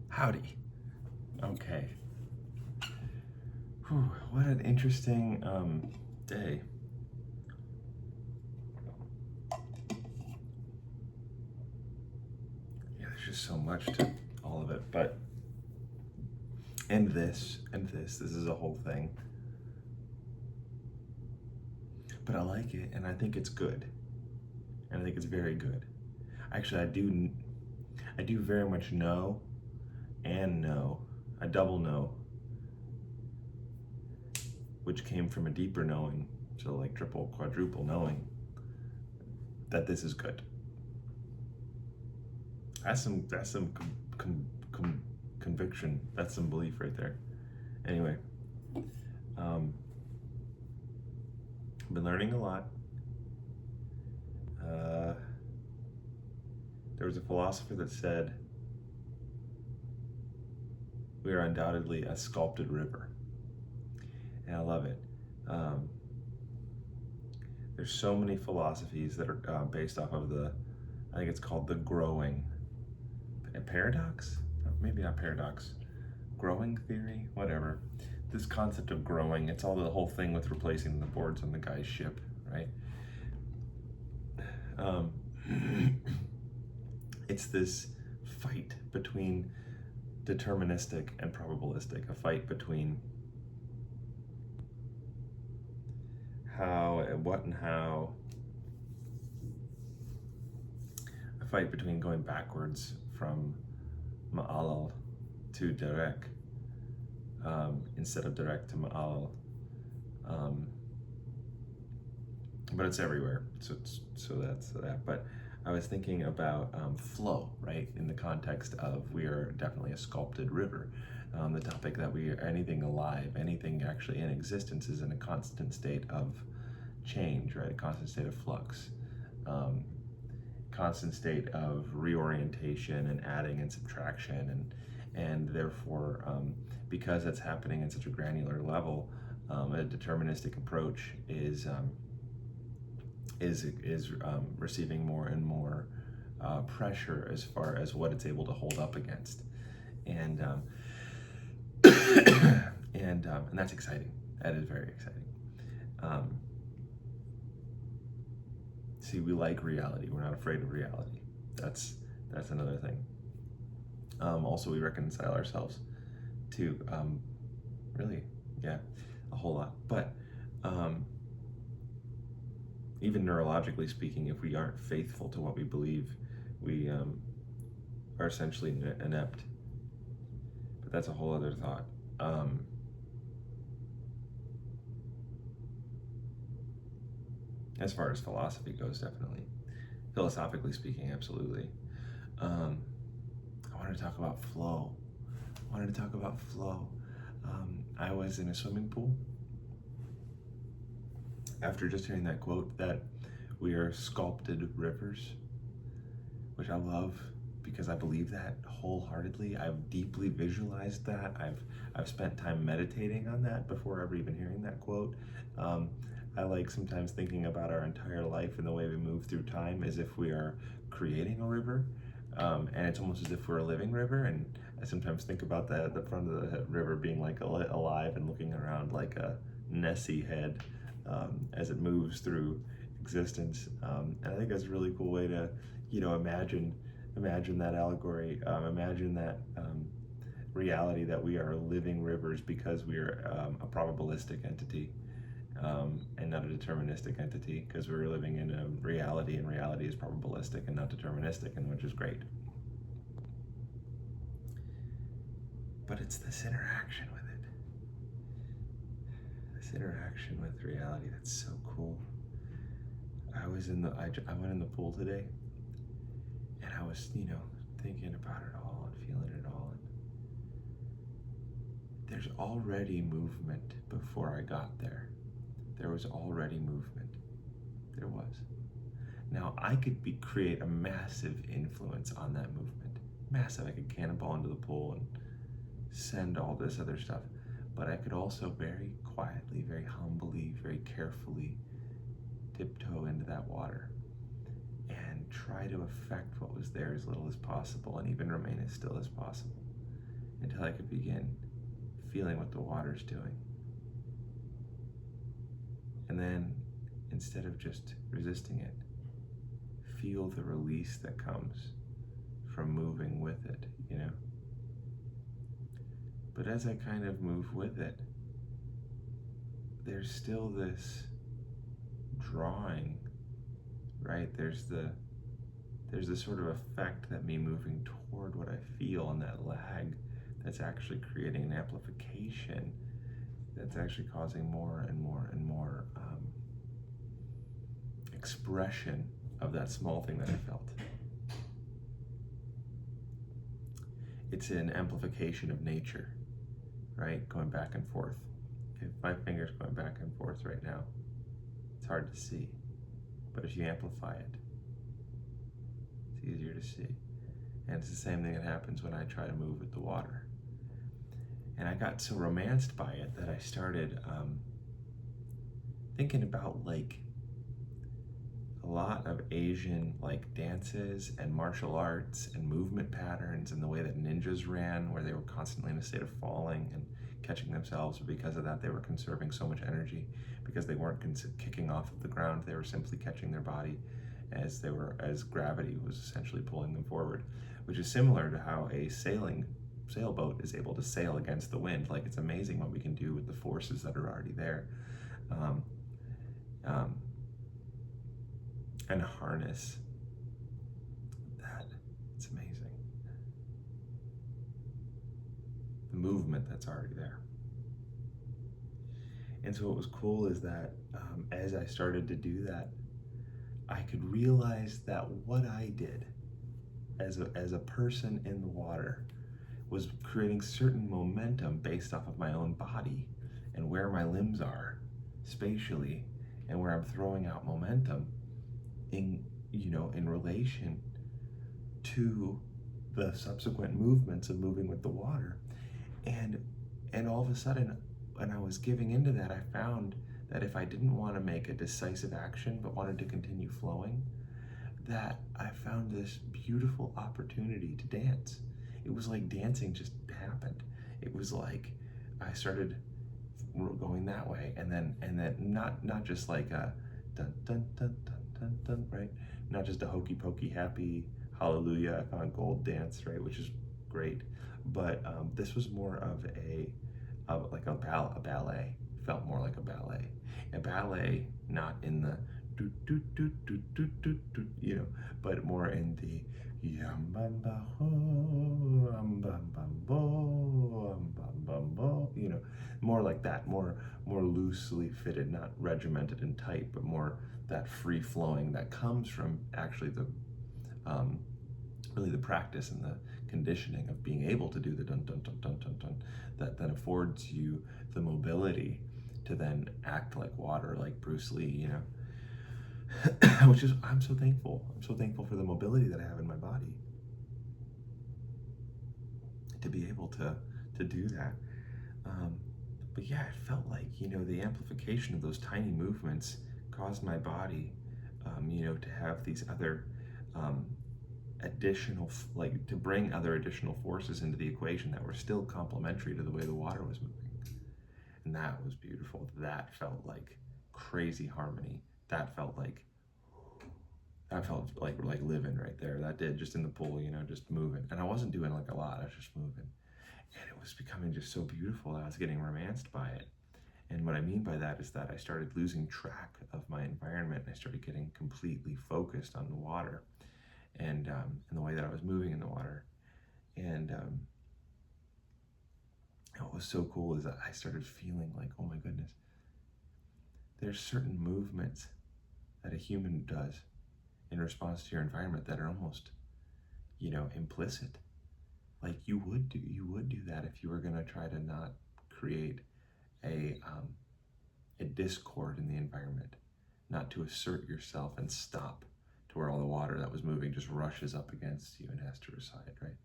Howdy. Okay. Whew, what an interesting day. Yeah, there's just so much to all of it, but and this this is a whole thing. But I like it, and I think it's good, and I think it's very good. Actually, I do very much know and know, a double know, which came from a deeper knowing, so like triple, quadruple knowing that this is good. That's some conviction. That's some belief right there. Anyway, I've been learning a lot. There was a philosopher that said, we are undoubtedly a sculpted river. And I love it. There's so many philosophies that are based off of I think it's called the growing paradox? Maybe not paradox. Growing theory? Whatever. This concept of growing, it's all the whole thing with replacing the boards on the guy's ship, right? It's this fight between deterministic and probabilistic, a fight between how and what and how, a fight between going backwards from ma'alal to direct instead of direct to ma'alal. But it's everywhere, so that's that. But I was thinking about flow, right, in the context of we are definitely a sculpted river. The topic that anything alive, anything actually in existence is in a constant state of change, right, a constant state of flux, constant state of reorientation and adding and subtraction, and therefore, because it's happening at such a granular level, a deterministic approach is receiving more and more pressure as far as what it's able to hold up against, and and that's exciting. That is very exciting. See, we like reality. We're not afraid of reality. That's another thing. Also, we reconcile ourselves to really, yeah, a whole lot. But even neurologically speaking, if we aren't faithful to what we believe, we are essentially inept. But that's a whole other thought. As far as philosophy goes, definitely. Philosophically speaking, absolutely. I wanted to talk about flow. I was in a swimming pool after just hearing that quote that we are sculpted rivers, which I love because I believe that wholeheartedly. I've deeply visualized that. I've spent time meditating on that before ever even hearing that quote. I like sometimes thinking about our entire life and the way we move through time as if we are creating a river, and it's almost as if we're a living river. And I sometimes think about the front of the river being like alive and looking around like a Nessie head as it moves through existence. And I think that's a really cool way to, imagine that allegory, imagine that reality that we are living rivers because we are a probabilistic entity. And not a deterministic entity, because we're living in a reality, and reality is probabilistic and not deterministic, and which is great. But it's this interaction with it, this interaction with reality that's so cool. I went in the pool today, and I was, thinking about it all and feeling it all. And there's already movement before I got there. There was already movement. There was. Now, I could create a massive influence on that movement. Massive. I could cannonball into the pool and send all this other stuff. But I could also very quietly, very humbly, very carefully tiptoe into that water and try to affect what was there as little as possible and even remain as still as possible. until I could begin feeling what the water's doing. And then, instead of just resisting it, feel the release that comes from moving with it, you know? But as I kind of move with it, there's still this drawing, right? There's the sort of effect that me moving toward what I feel, and that lag that's actually creating an amplification that's actually causing more and more and more expression of that small thing that I felt. It's an amplification of nature, right? Going back and forth. If my finger's going back and forth right now, it's hard to see. But if you amplify it, it's easier to see. And it's the same thing that happens when I try to move with the water. And I got so romanced by it that I started thinking about like a lot of Asian like dances and martial arts and movement patterns, and the way that ninjas ran, where they were constantly in a state of falling and catching themselves. But because of that, they were conserving so much energy, because they weren't kicking off of the ground. They were simply catching their body as gravity was essentially pulling them forward, which is similar to how a sailboat is able to sail against the wind. Like, it's amazing what we can do with the forces that are already there, and harness that. It's amazing, the movement that's already there. And so what was cool is that as I started to do that, I could realize that what I did as a person in the water was creating certain momentum based off of my own body and where my limbs are spatially, and where I'm throwing out momentum in relation to the subsequent movements of moving with the water. And all of a sudden, when I was giving into that, I found that if I didn't want to make a decisive action but wanted to continue flowing, that I found this beautiful opportunity to dance. It was like dancing just happened. It was like I started going that way, and then not just like a dun dun dun dun dun dun, right? Not just a hokey pokey happy hallelujah I found gold dance, right? Which is great, but this was more of a ballet. Felt more like a ballet, not in the do do do do do do do, but more in the yam bam ba ho am bam bam bo am bam bam bo, more like that, more loosely fitted, not regimented and tight, but more that free flowing that comes from actually the really the practice and the conditioning of being able to do the dun dun dun dun dun dun, that then affords you the mobility to then act like water, like Bruce Lee, which is, I'm so thankful for the mobility that I have in my body to be able to do that. But yeah, it felt like, the amplification of those tiny movements caused my body, to have these other additional, to bring other additional forces into the equation that were still complementary to the way the water was moving. And that was beautiful. That felt like crazy harmony. That felt like living right there. That did, just in the pool, just moving. And I wasn't doing like a lot, I was just moving. And it was becoming just so beautiful that I was getting romanced by it. And what I mean by that is that I started losing track of my environment, and I started getting completely focused on the water and the way that I was moving in the water. And what was so cool is that I started feeling like, oh my goodness, there's certain movements that a human does in response to your environment that are almost, implicit. Like you would do that if you were going to try to not create a discord in the environment, not to assert yourself and stop to where all the water that was moving just rushes up against you and has to reside, right?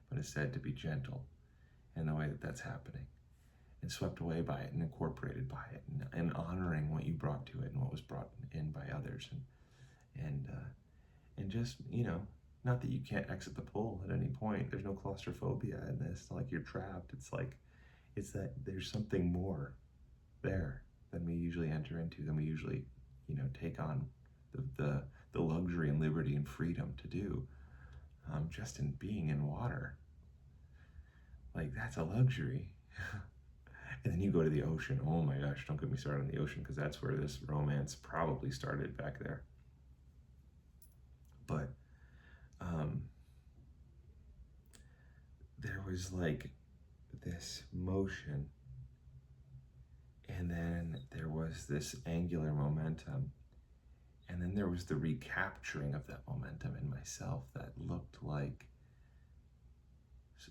But instead to be gentle in the way that that's happening, and swept away by it and incorporated by it, and honoring what you brought to it and what was brought in by others, and just Not that you can't exit the pool at any point. There's no claustrophobia in this. It's not like you're trapped. It's like, it's that there's something more there than we usually enter into, than we usually, take on the luxury and liberty and freedom to do, just in being in water. Like, that's a luxury. And then you go to the ocean. Oh my gosh, don't get me started on the ocean, because that's where this romance probably started, back there. But there was like this motion, and then there was this angular momentum, and then there was the recapturing of that momentum in myself that looked like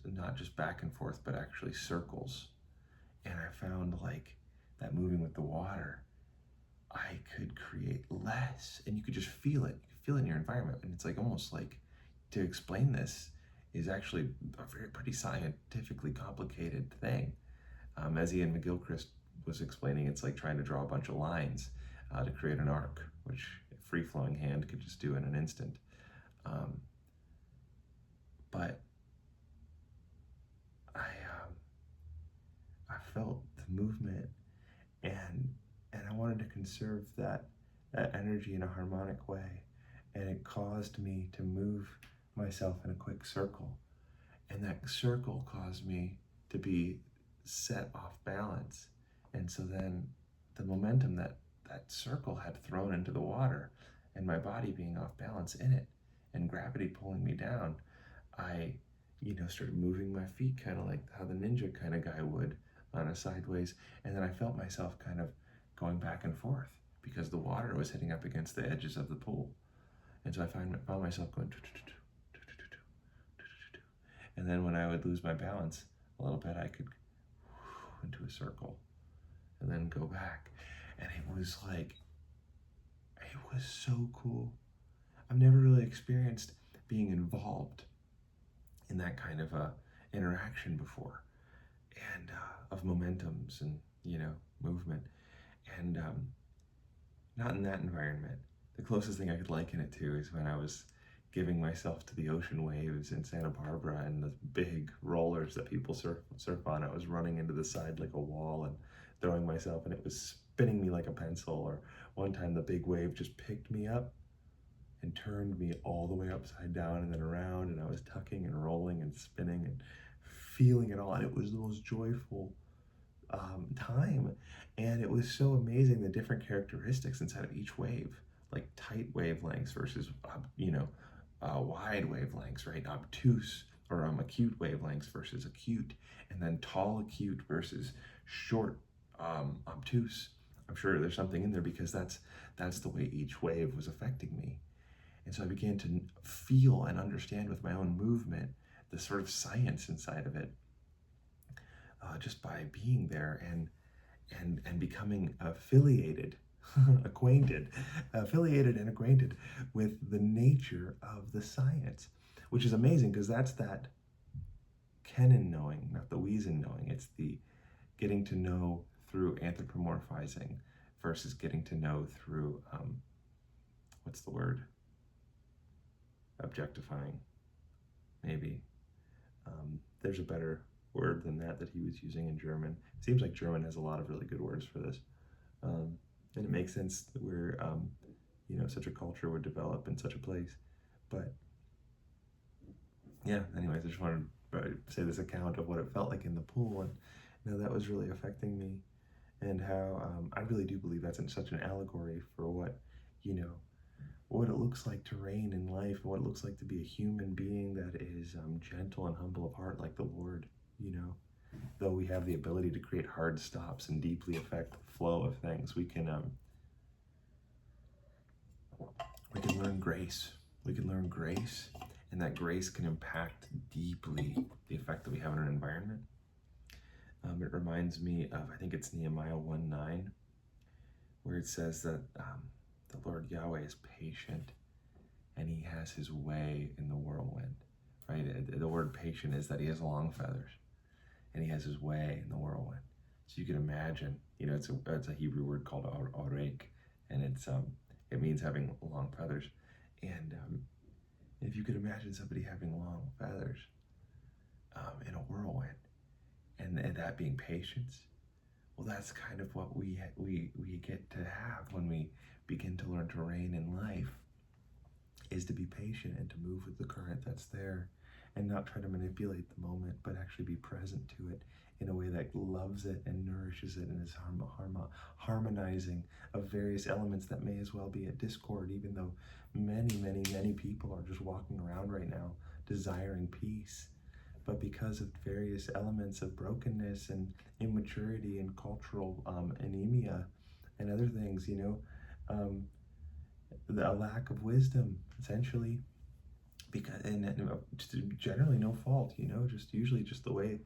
not just back and forth, but actually circles. And I found, like, that moving with the water, I could create less, and you could just feel it. You feel it in your environment, and it's like, almost like, to explain this is actually a pretty scientifically complicated thing. As Ian McGilchrist was explaining, it's like trying to draw a bunch of lines to create an arc, which a free-flowing hand could just do in an instant. But I felt the movement, and I wanted to conserve that energy in a harmonic way, and it caused me to move myself in a quick circle, and that circle caused me to be set off balance. And so then the momentum that circle had thrown into the water, and my body being off balance in it, and gravity pulling me down, I started moving my feet kind of like how the ninja kind of guy would, on a sideways, and then I felt myself kind of going back and forth because the water was hitting up against the edges of the pool. And so I found myself going, and then when I would lose my balance a little bit, I could into a circle and then go back. And it was like, it was so cool. I've never really experienced being involved in that kind of interaction before, and of momentums and movement, and not in that environment. The closest thing I could liken it to is when I was giving myself to the ocean waves in Santa Barbara, and the big rollers that people surf on. I was running into the side like a wall and throwing myself, and it was spinning me like a pencil. Or one time the big wave just picked me up and turned me all the way upside down and then around, and I was tucking and rolling and spinning and feeling it all, and it was the most joyful time. And it was so amazing, the different characteristics inside of each wave, like tight wavelengths versus wide wavelengths, right? Obtuse or acute wavelengths versus acute, and then tall acute versus short obtuse. I'm sure there's something in there, because that's the way each wave was affecting me. And so I began to feel and understand with my own movement the sort of science inside of it, just by being there and becoming affiliated and acquainted with the nature of the science, which is amazing, because that's that Kennen knowing, not the Wiesen knowing. It's the getting to know through anthropomorphizing versus getting to know through, what's the word? Objectifying, maybe. There's a better word than that he was using in German. It seems like German has a lot of really good words for this. And it makes sense that we're, such a culture would develop in such a place. But yeah, anyways, I just wanted to say this account of what it felt like in the pool, and that was really affecting me, and how I really do believe that's such an allegory for what it looks like to reign in life, and what it looks like to be a human being that is gentle and humble of heart like the Lord. Though we have the ability to create hard stops and deeply affect the flow of things, we can learn grace. We can learn grace, and that grace can impact deeply the effect that we have in our environment. It reminds me of, I think it's Nehemiah 1:9, where it says that the Lord Yahweh is patient, and he has his way in the whirlwind, right? The word patient is that he has long feathers, and he has his way in the whirlwind. So you can imagine, it's a Hebrew word called orek, and it means having long feathers. And If you could imagine somebody having long feathers in a whirlwind, and that being patience, well, that's kind of what we get to have when we begin to learn to reign in life, is to be patient and to move with the current that's there, and not try to manipulate the moment, but actually be present to it in a way that loves it and nourishes it and is harmonizing of various elements that may as well be at discord, even though many people are just walking around right now desiring peace. But because of various elements of brokenness and immaturity and cultural anemia and other things, the lack of wisdom, essentially, because and generally no fault, just usually just the way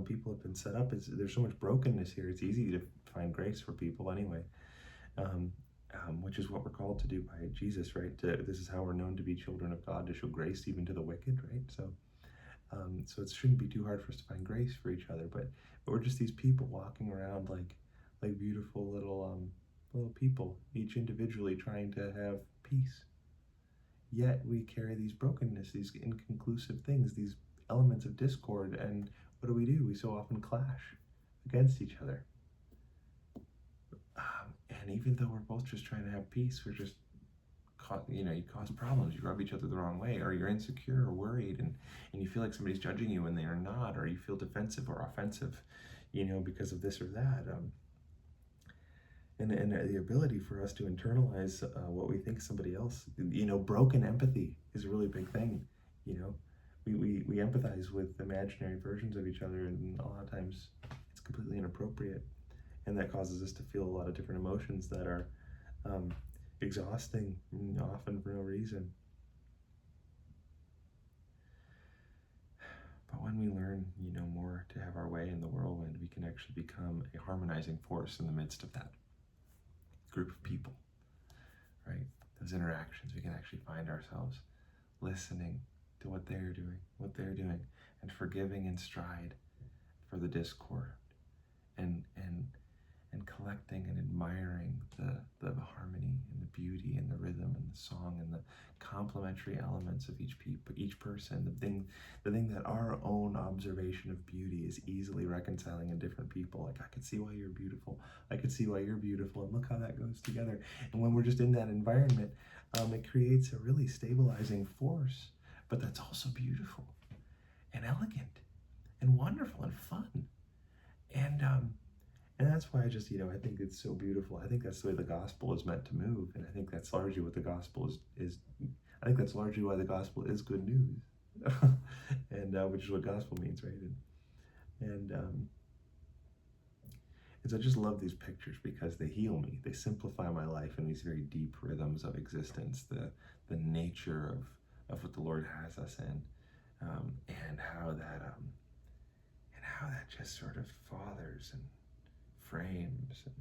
people have been set up. Is there's so much brokenness here. It's easy to find grace for people anyway, which is what we're called to do by Jesus, right? This is how we're known to be children of God, to show grace even to the wicked, right? So it shouldn't be too hard for us to find grace for each other, but we're just these people walking around like beautiful little people, each individually trying to have peace. Yet we carry these brokenness, these inconclusive things, these elements of discord, and what do? We so often clash against each other. And even though we're both just trying to have peace, we're just you cause problems, you rub each other the wrong way, or you're insecure or worried, and you feel like somebody's judging you when they are not, or you feel defensive or offensive, because of this or that. And the ability for us to internalize what we think somebody else, broken empathy is a really big thing. We empathize with imaginary versions of each other, and a lot of times it's completely inappropriate, and that causes us to feel a lot of different emotions that are exhausting, often for no reason. But when we learn, more to have our way in the whirlwind, we can actually become a harmonizing force in the midst of that group of people, right? Those interactions, we can actually find ourselves listening to what they're doing, and forgiving in stride for the discord, and collecting and admiring the harmony and the beauty and the rhythm and the song and the complementary elements of each person, the thing that our own observation of beauty is easily reconciling in different people. Like, I could see why you're beautiful, I could see why you're beautiful, and look how that goes together. And when we're just in that environment, it creates a really stabilizing force, but that's also beautiful and elegant and wonderful and fun. And that's why I think it's so beautiful. I think that's the way the gospel is meant to move, and I think that's largely what the gospel is. I think that's largely why the gospel is good news, and which is what gospel means, right? And so I just love these pictures because they heal me. They simplify my life in these very deep rhythms of existence, the nature of what the Lord has us in, and how that just sort of fathers and frames and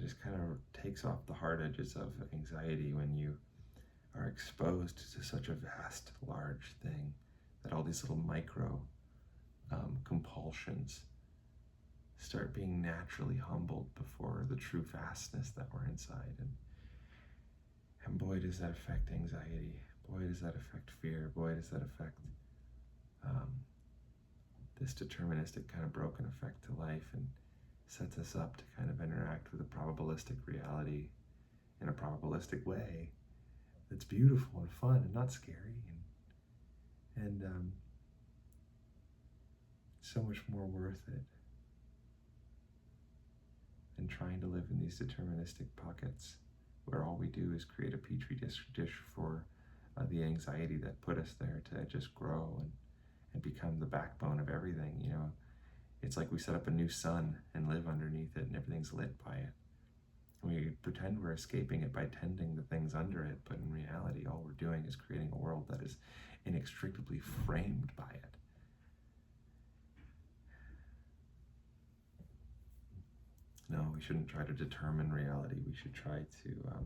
just kind of takes off the hard edges of anxiety when you are exposed to such a vast, large thing, that all these little micro compulsions start being naturally humbled before the true vastness that we're inside. And boy, does that affect anxiety. Boy, does that affect fear. Boy, does that affect this deterministic kind of broken effect to life, and sets us up to kind of interact with a probabilistic reality in a probabilistic way that's beautiful and fun and not scary, and so much more worth it than trying to live in these deterministic pockets where all we do is create a petri dish for the anxiety that put us there to just grow and become the backbone of everything. It's like we set up a new sun and live underneath it, and everything's lit by it. We pretend we're escaping it by tending the things under it, but in reality, all we're doing is creating a world that is inextricably framed by it. No, we shouldn't try to determine reality. We should try to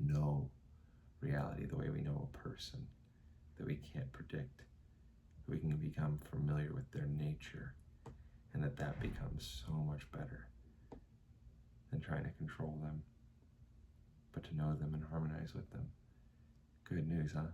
know reality the way we know a person that we can't predict. We can become familiar with their nature, and that becomes so much better than trying to control them. but to know them and harmonize with them. Good news, huh?